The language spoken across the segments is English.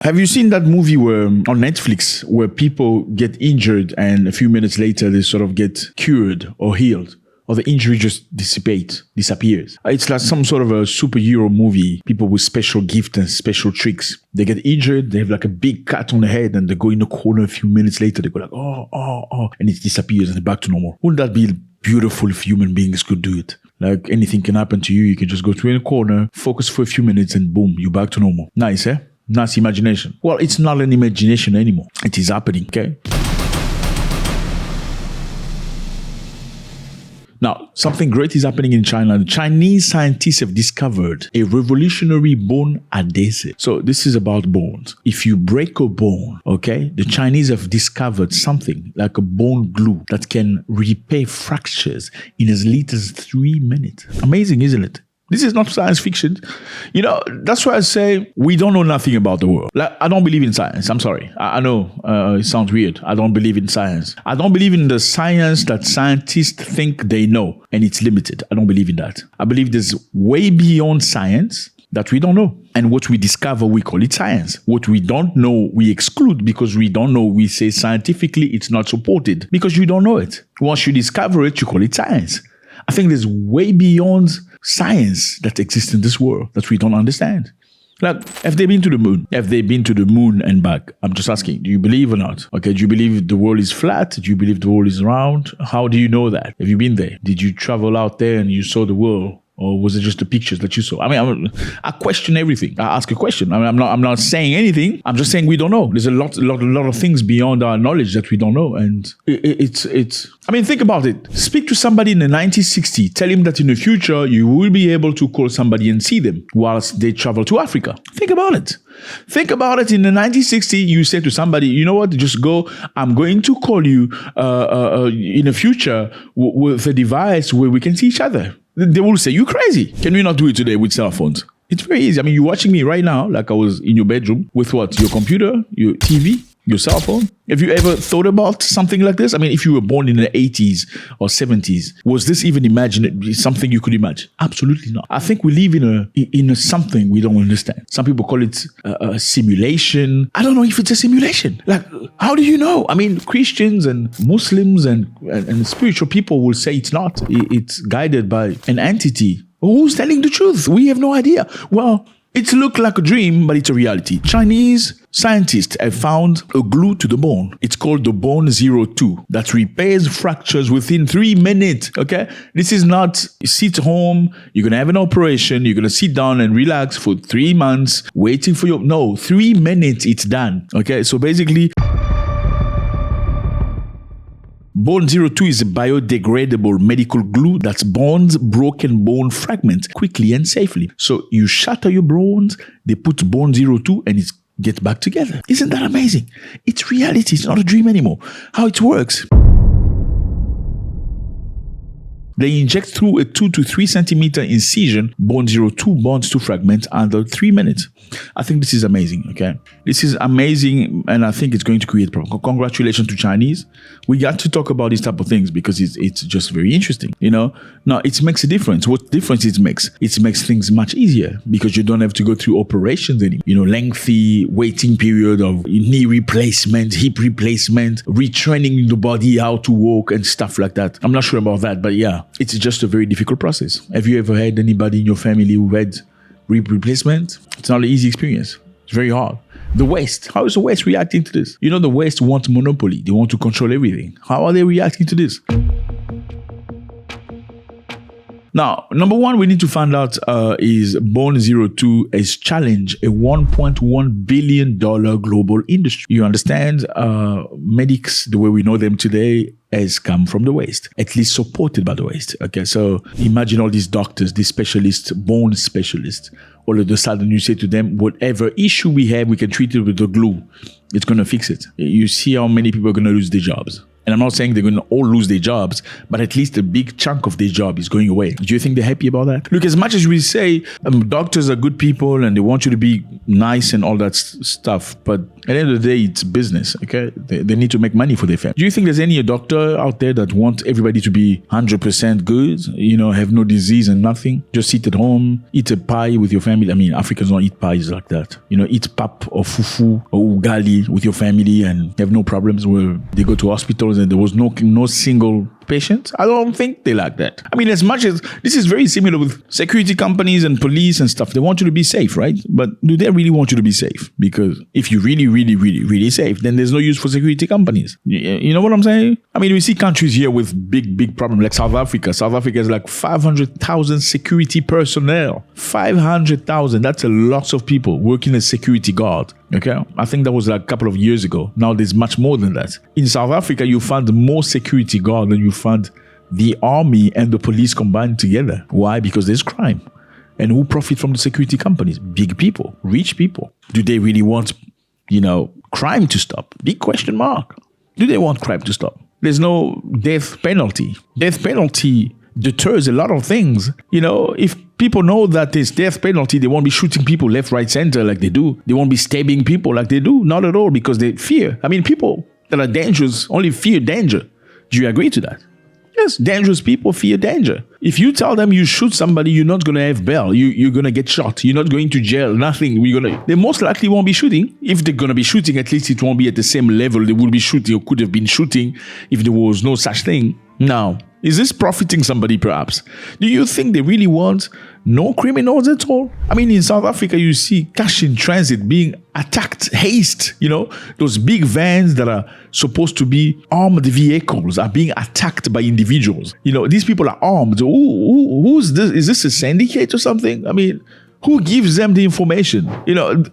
Have you seen that movie where on Netflix where people get injured and a few minutes later they sort of get cured or healed? Or the injury just disappears. It's like some sort of a superhero movie. People with special gifts and special tricks. They get injured, they have like a big cut on the head and they go in the corner a few minutes later. They go like, oh, and it disappears and they're back to normal. Wouldn't that be beautiful if human beings could do it? Like anything can happen to you. You can just go to a corner, focus for a few minutes and boom, you're back to normal. Nice, eh? Nice imagination. Well, it's not an imagination anymore. It is happening, okay? Now, something great is happening in China. The Chinese scientists have discovered a revolutionary bone adhesive. So this is about bones. If you break a bone, okay, the Chinese have discovered something like a bone glue that can repair fractures in as little as 3 minutes. Amazing, isn't it? This is not science fiction. You know, that's why I say we don't know nothing about the world. Like, I don't believe in science. I'm sorry. I know it sounds weird. I don't believe in science. I don't believe in the science that scientists think they know and it's limited. I don't believe in that. I believe there's way beyond science that we don't know. And what we discover, we call it science. What we don't know, we exclude because we don't know. We say scientifically it's not supported because you don't know it. Once you discover it, you call it science. I think there's way beyond science that exists in this world that we don't understand. Like, have they been to the moon? Have they been to the moon and back? I'm just asking, do you believe or not? Okay, do you believe the world is flat? Do you believe the world is round? How do you know that? Have you been there? Did you travel out there and you saw the world? Or was it just the pictures that you saw? I mean, I question everything. I ask a question. I mean, I'm not saying anything. I'm just saying we don't know. There's a lot of things beyond our knowledge that we don't know. And it's. I mean, think about it. Speak to somebody in the 1960s. Tell him that in the future, you will be able to call somebody and see them whilst they travel to Africa. Think about it. Think about it. In the 1960s, you say to somebody, you know what, just go. I'm going to call you in the future with a device where we can see each other. They will say, you crazy. Can we not do it today with cell phones? It's very easy. I mean, you're watching me right now, like I was in your bedroom with what? Your computer, your TV, your cell phone. Have you ever thought about something like this? I mean, if you were born in the 80s or 70s, was this even something you could imagine? Absolutely not. I think we live in a something we don't understand. Some people call it a simulation. I don't know if it's a simulation. Like, how do you know? I mean, Christians and Muslims and spiritual people will say it's not. It's guided by an entity. Who's telling the truth? We have no idea. Well, it looked like a dream, but it's a reality. Chinese scientists have found a glue to the bone. It's called the Bone 02 that repairs fractures within 3 minutes. Okay? This is not sit home, you're going to have an operation, you're going to sit down and relax for 3 months waiting for your... No, 3 minutes, it's done. Okay? So basically... Bone 02 is a biodegradable medical glue that bonds broken bone fragments quickly and safely. So you shatter your bones, they put Bone 02 and it gets back together. Isn't that amazing? It's reality. It's not a dream anymore. How it works. They inject through a 2 to 3 centimeter incision. Bone 02 bonds two fragments under 3 minutes. I think this is amazing, okay? This is amazing, and I think it's going to create problems. Congratulations to Chinese. We got to talk about these type of things because it's just very interesting, you know? Now, it makes a difference. What difference it makes? It makes things much easier because you don't have to go through operations anymore. You know, lengthy waiting period of knee replacement, hip replacement, retraining the body how to walk and stuff like that. I'm not sure about that, but yeah. It's just a very difficult process. Have you ever had anybody in your family who had rib replacement? It's not an easy experience. It's very hard. The West. How is the West reacting to this? You know, the West wants monopoly. They want to control everything. How are they reacting to this? Now, number one, we need to find out is Bone 02 has challenged a $1.1 billion global industry. You understand? Medics, the way we know them today, has come from the West, at least supported by the West. Okay, so imagine all these doctors, these specialists, bone specialists. All of a sudden you say to them, whatever issue we have, we can treat it with the glue. It's going to fix it. You see how many people are going to lose their jobs. And I'm not saying they're going to all lose their jobs, but at least a big chunk of their job is going away. Do you think they're happy about that? Look, as much as we say doctors are good people and they want you to be nice and all that stuff, but at the end of the day, it's business, okay? They need to make money for their family. Do you think there's any doctor out there that wants everybody to be 100% good, have no disease and nothing? Just sit at home, eat a pie with your family. I mean, Africans don't eat pies like that. Eat pap or fufu or ugali with your family and have no problems where they go to hospitals and there was no single patient. I don't think they like that. I mean, as much as this is very similar with security companies and police and stuff, they want you to be safe, right? But do they really want you to be safe? Because if you're really, really, really, really safe, then there's no use for security companies. You know what I'm saying? I mean, we see countries here with big problems like South Africa. South Africa has like 500,000 security personnel. 500,000. That's a lot of people working as security guard. Okay, I think that was like a couple of years ago. Now there's much more than that. In South Africa, you find more security guard than you find the army and the police combined together. Why? Because there's crime. And who profit from the security companies? Big people, rich people. Do they really want, crime to stop? Big question mark. Do they want crime to stop? There's no death penalty. Death penalty deters a lot of things. If people know that there's death penalty, they won't be shooting people left, right, center like they do. They won't be stabbing people like they do. Not at all, because they fear. I mean, people that are dangerous only fear danger. Do you agree to that? Yes, dangerous people fear danger. If you tell them you shoot somebody, you're not going to have bail. You're going to get shot. You're not going to jail. Nothing. They most likely won't be shooting. If they're going to be shooting, at least it won't be at the same level they will be shooting or could have been shooting if there was no such thing. Now, is this profiting somebody perhaps? Do you think they really want no criminals at all? I mean, in South Africa, you see cash in transit being attacked, haste. Those big vans that are supposed to be armed vehicles are being attacked by individuals. These people are armed. Who's this? Is this a syndicate or something? I mean, who gives them the information?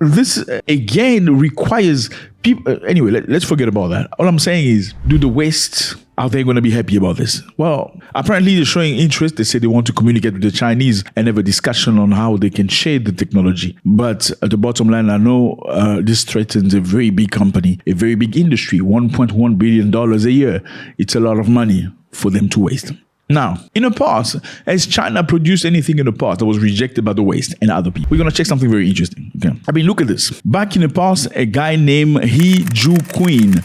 This again requires people. Anyway, let's forget about that. All I'm saying is, do the West, are they going to be happy about this? Well, apparently they're showing interest. They say they want to communicate with the Chinese and have a discussion on how they can share the technology. But at the bottom line, I know this threatens a very big company, a very big industry, $1.1 billion a year. It's a lot of money for them to waste. Now, in the past, has China produced anything in the past that was rejected by the West and other people? We're going to check something very interesting. Okay. I mean, look at this. Back in the past, a guy named He Jiaqin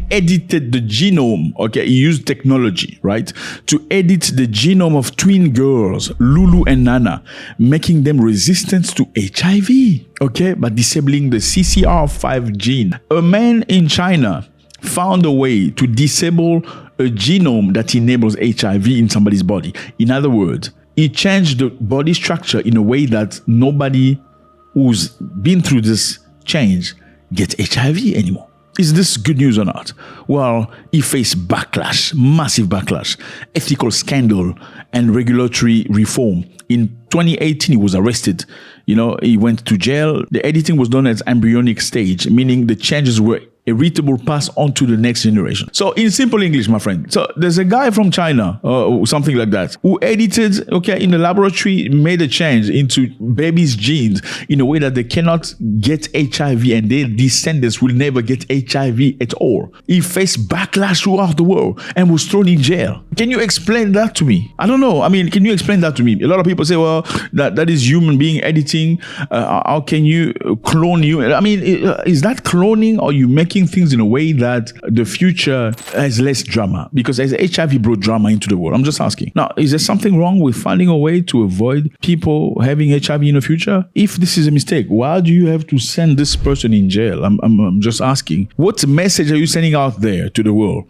edited the genome. Okay, he used technology, right, to edit the genome of twin girls, Lulu and Nana, making them resistant to HIV. Okay, by disabling the CCR5 gene. A man in China found a way to disable a genome that enables HIV in somebody's body. In other words, he changed the body structure in a way that nobody who's been through this change gets HIV anymore. Is this good news or not? Well, he faced backlash, massive backlash, ethical scandal, and regulatory reform. In 2018, he was arrested. He went to jail. The editing was done at embryonic stage, meaning the changes were heritable pass on to the next generation. So in simple English, my friend, so there's a guy from China or something like that who edited, in the laboratory, made a change into babies' genes in a way that they cannot get HIV and their descendants will never get HIV at all. He faced backlash throughout the world and was thrown in jail. Can you explain that to me? I don't know. I mean, can you explain that to me? A lot of people say, well, that is human being editing. How can you clone you? I mean, is that cloning, or you making things in a way that the future has less drama? Because as HIV brought drama into the world, I'm just asking. Now, is there something wrong with finding a way to avoid people having HIV in the future? If this is a mistake, why do you have to send this person in jail? I'm just asking. What message are you sending out there to the world?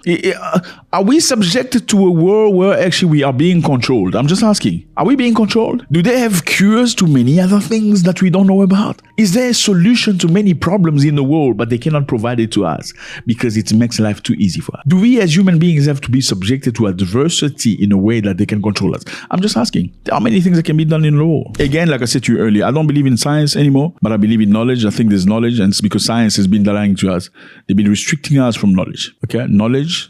Are we subjected to a world where actually we are being controlled? I'm just asking. Are we being controlled? Do they have cures to many other things that we don't know about? Is there a solution to many problems in the world, but they cannot provide it to us because it makes life too easy for us? Do we as human beings have to be subjected to adversity in a way that they can control us? I'm just asking. There are many things that can be done in the world. Again, like I said to you earlier, I don't believe in science anymore, but I believe in knowledge. I think there's knowledge, and it's because science has been lying to us. They've been restricting us from knowledge. Okay? Knowledge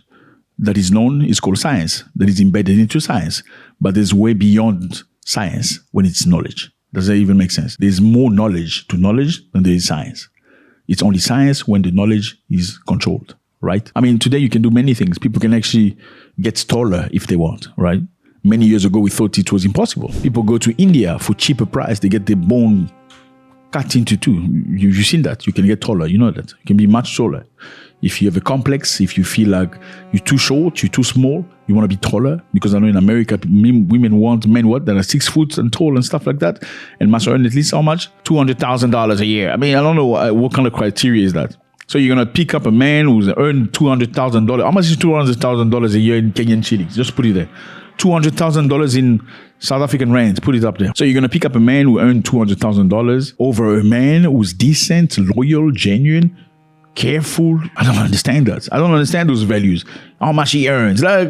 that is known is called science, that is embedded into science. But there's way beyond science when it's knowledge. Does that even make sense? There's more knowledge to knowledge than there is science. It's only science when the knowledge is controlled. right? I mean, today you can do many things. People can actually get taller if they want, right? Many years ago, we thought it was impossible. People go to India for cheaper price. They get their bone cut into two. You've seen that. You can get taller. You know that. You can be much taller. If you have a complex, if you feel like you're too short, you're too small, you want to be taller. Because I know in America, women want men that are 6 foot and tall and stuff like that. And must earn at least how much? $200,000 a year. I mean, I don't know what kind of criteria is that. So you're going to pick up a man who's earned $200,000. How much is $200,000 a year in Kenyan shillings? Just put it there. $200,000 in South African rands. Put it up there. So you're going to pick up a man who earned $200,000 over a man who's decent, loyal, genuine, careful. I don't understand that. I don't understand those values. How much he earns. Like,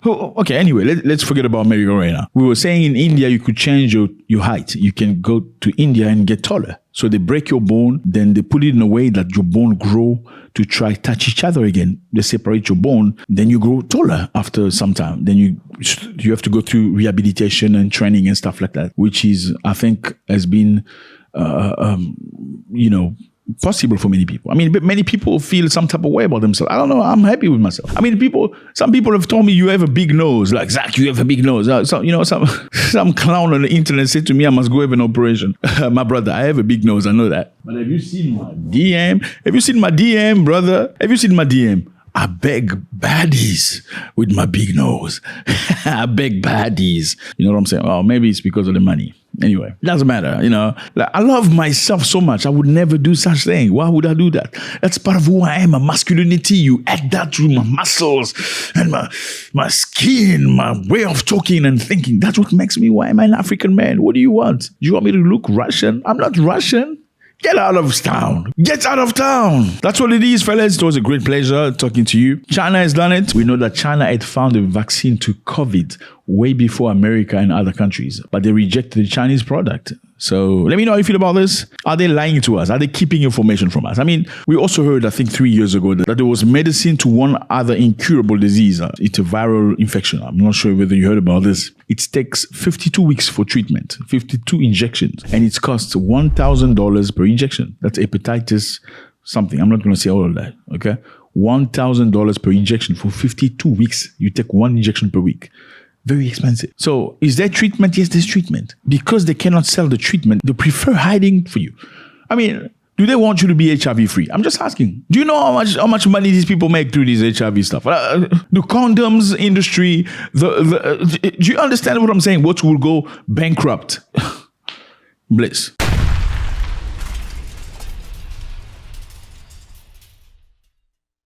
okay, anyway, let's forget about America right now. We were saying in India, you could change your height. You can go to India and get taller. So they break your bone, then they put it in a way that your bone grow to try touch each other again. They separate your bone, then you grow taller after some time. Then you have to go through rehabilitation and training and stuff like that, which is, I think, has been, possible for many people. I mean, but many people feel some type of way about themselves. I don't know. I'm happy with myself. I mean, some people have told me you have a big nose. Like, Zack, you have a big nose. Some clown on the internet said to me, I must go have an operation. My brother, I have a big nose. I know that. But have you seen my DM? Have you seen my DM, brother? Have you seen my DM? I beg baddies with my big nose. I beg baddies. You know what I'm saying? Oh, maybe it's because of the money. Anyway, it doesn't matter, Like, I love myself so much. I would never do such thing. Why would I do that? That's part of who I am, my masculinity. You add that to my muscles and my skin, my way of talking and thinking. That's what makes me who I am, an African man. What do you want? Do you want me to look Russian? I'm not Russian. Get out of town. Get out of town. That's what it is, fellas. It was a great pleasure talking to you. China has done it. We know that China had found a vaccine to COVID way before America and other countries, but they rejected the Chinese product. So let me know how you feel about this. Are they lying to us? Are they keeping information from us? I mean, we also heard, I think 3 years ago, that there was medicine to one other incurable disease. It's a viral infection. I'm not sure whether you heard about this. It takes 52 weeks for treatment, 52 injections, and it costs $1,000 per injection. That's hepatitis something. I'm not going to say all of that, okay? $1,000 per injection for 52 weeks. You take one injection per week. Very expensive. So is there treatment? Yes, there's treatment. Because they cannot sell the treatment, they prefer hiding for you. I mean, do they want you to be HIV free? I'm just asking. Do you know how much money these people make through this HIV stuff? The condoms industry, do you understand what I'm saying? What will go bankrupt? Bliss.